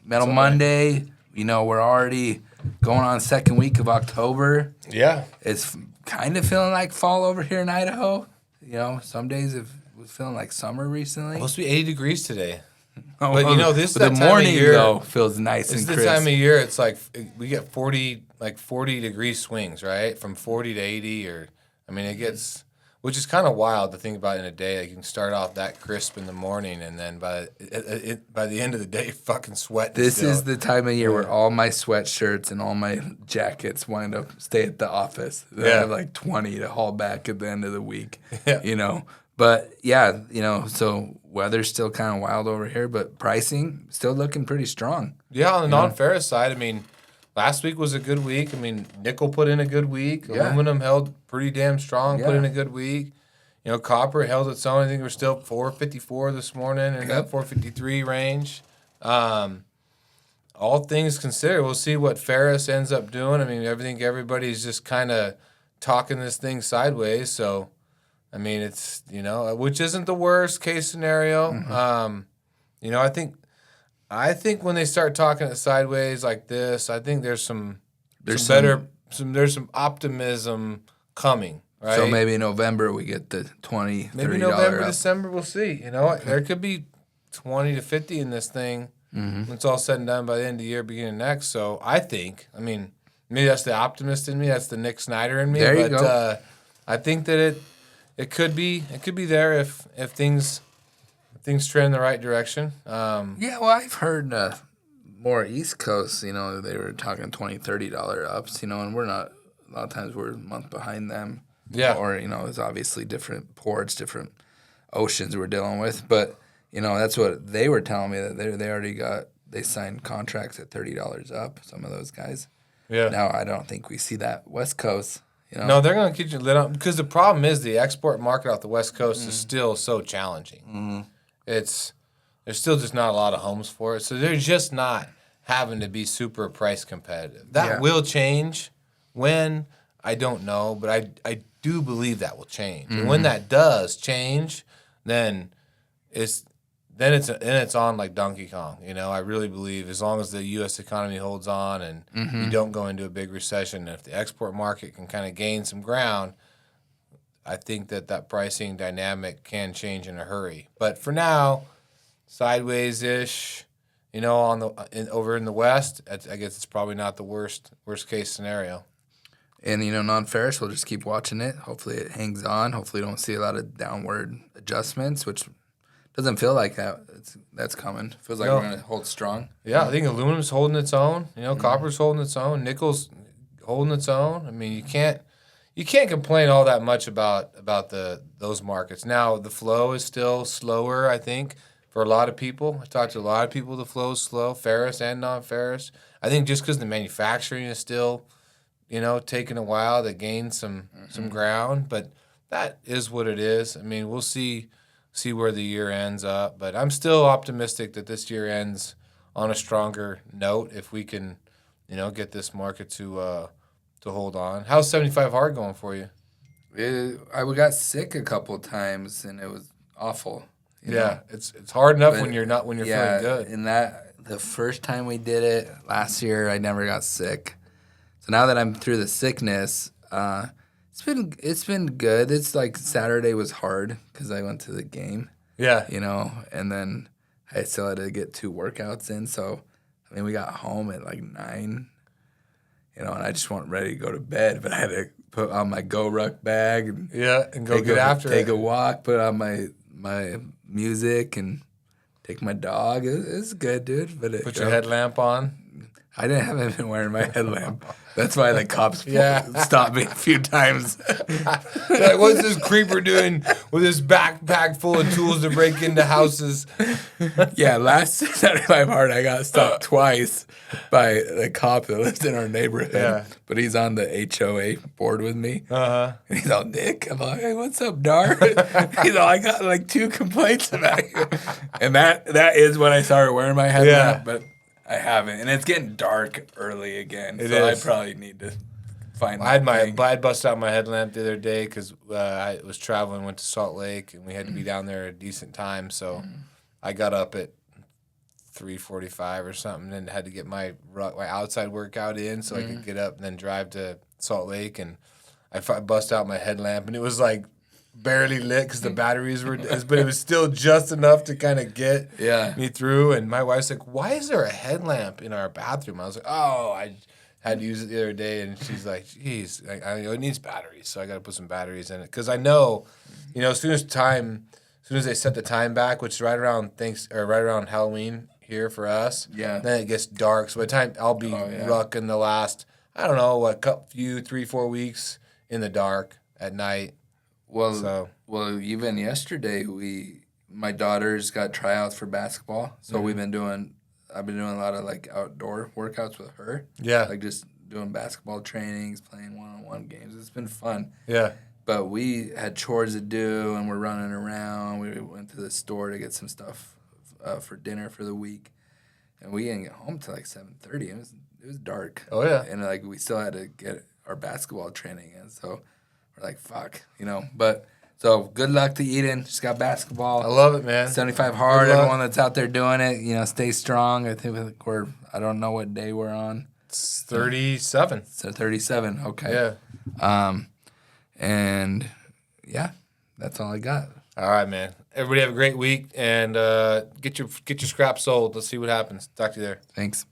Metal Monday. You know, we're already going on the second week of October. Yeah. It's kind of feeling like fall over here in Idaho. You know, some days it was feeling like summer recently. Supposed to be 80 degrees today. Oh, But, you know, this is that the time morning, of year, though, feels nice and This is crisp. the time of year, it's like we get 40 degree swings, right? From 40 to 80 it gets, which is kind of wild to think about in a day. Like you can start off that crisp in the morning and then by the end of the day, you're fucking sweating. This is the time of year where all my sweatshirts and all my jackets wind up stay at the office. I have like 20 to haul back at the end of the week, you know. But, yeah, you know, so weather's still kind of wild over here, but pricing still looking pretty strong. Yeah, on the non-ferrous side, I mean, last week was a good week. I mean, nickel put in a good week. Yeah. Aluminum held pretty damn strong, put in a good week. You know, copper held its own. I think we're still 454 this morning in that 453 range. All things considered, we'll see what ferrous ends up doing. I mean, I think everybody's just kind of talking this thing sideways, so... I mean, it's, you know, which isn't the worst case scenario. You know, I think when they start talking it sideways like this, I think there's some optimism coming, right? So maybe in November we get the $20, $30 maybe November, up. December, we'll see. You know, there could be 20 to 50 in this thing when it's all said and done by the end of the year, beginning of next. So I mean, maybe that's the optimist in me, that's the Nick Snyder in me. There you go. I think that it could be there if things trend the right direction. Yeah, well, I've heard more East Coast, you know, they were talking $20, $30 ups, you know, and we're not, a lot of times we're a month behind them. Yeah. Or, you know, it's obviously different ports, different oceans we're dealing with. But, you know, that's what they were telling me, that they already they signed contracts at $30 up, some of those guys. Yeah. Now, I don't think we see that West Coast. You know? No, they're going to keep you lit up because the problem is the export market off the West Coast is still so challenging. There's still just not a lot of homes for it, so they're just not having to be super price competitive. That will change. When, I don't know, but I do believe that will change. And when that does change, then it's on like Donkey Kong. You know, I really believe as long as the U.S. economy holds on and we don't go into a big recession, and if the export market can kind of gain some ground, I think that pricing dynamic can change in a hurry. But for now, sideways-ish, you know, over in the West, I guess it's probably not the worst case scenario. And, you know, non-ferrous, we'll just keep watching it. Hopefully it hangs on. Hopefully we don't see a lot of downward adjustments, which doesn't feel like that's coming. Feels like we're going to hold strong. Yeah, I think aluminum's holding its own. You know, copper's holding its own. Nickel's holding its own. I mean, you can't complain all that much about those markets. Now, the flow is still slower, I think, for a lot of people. I talked to a lot of people, the flow is slow, ferrous and non-ferrous. I think just because the manufacturing is still, you know, taking a while to gain some ground. But that is what it is. I mean, we'll see where the year ends up. But I'm still optimistic that this year ends on a stronger note if we can, you know, get this market to hold on. How's 75 hard going for you? I got sick a couple of times, and it was awful. You know? It's hard enough when you're feeling good. And the first time we did it last year, I never got sick. So now that I'm through the sickness, it's been good. It's like Saturday was hard because I went to the game. Yeah. You know, and then I still had to get 2 workouts in. So, I mean, we got home at like 9, you know, and I just wasn't ready to go to bed. But I had to put on my Go Ruck bag and go get after it. Take a walk, put on my music and take my dog. It's good, dude. But put your headlamp on. I haven't been wearing my headlamp. That's why the cops stopped me a few times. Like, what's this creeper doing with his backpack full of tools to break into houses? Yeah, last 75 hard, I got stopped twice by the cop that lives in our neighborhood. Yeah. But he's on the HOA board with me. Uh-huh. And he's all, Nick. I'm like, hey, what's up, Dar? He's all, I got like 2 complaints about you. And that is when I started wearing my headlamp. But I haven't, and it's getting dark early again. So I probably need to find. I busted out my headlamp the other day because I was traveling, went to Salt Lake, and we had to be down there at a decent time. So I got up at 3:45 or something, and had to get my outside workout in so I could get up and then drive to Salt Lake. And I bust out my headlamp, and it was like barely lit because the batteries were, but it was still just enough to kind of get me through. And my wife's like, "Why is there a headlamp in our bathroom?" I was like, "Oh, I had to use it the other day." And she's like, "Geez, it needs batteries, so I got to put some batteries in it." Because I know, as soon as they set the time back, which is right around Halloween here for us, then it gets dark. So by the time I'll be rucking the last, I don't know, 3-4 weeks in the dark at night. Well, even yesterday, my daughter's got tryouts for basketball, so I've been doing a lot of like outdoor workouts with her. Yeah, like just doing basketball trainings, playing one-on-one games. It's been fun. Yeah, but we had chores to do, and we're running around. We went to the store to get some stuff for dinner for the week, and we didn't get home till like 7:30. It was dark. Oh yeah, and like we still had to get our basketball training in, so. Like, fuck, But, so, good luck to Eden. She's got basketball. I love it, man. 75 hard. Everyone that's out there doing it, stay strong. I think I don't know what day we're on. It's 37. So, 37. Okay. Yeah. And, yeah, that's all I got. All right, man. Everybody have a great week, and get your scrap sold. Let's see what happens. Talk to you there. Thanks.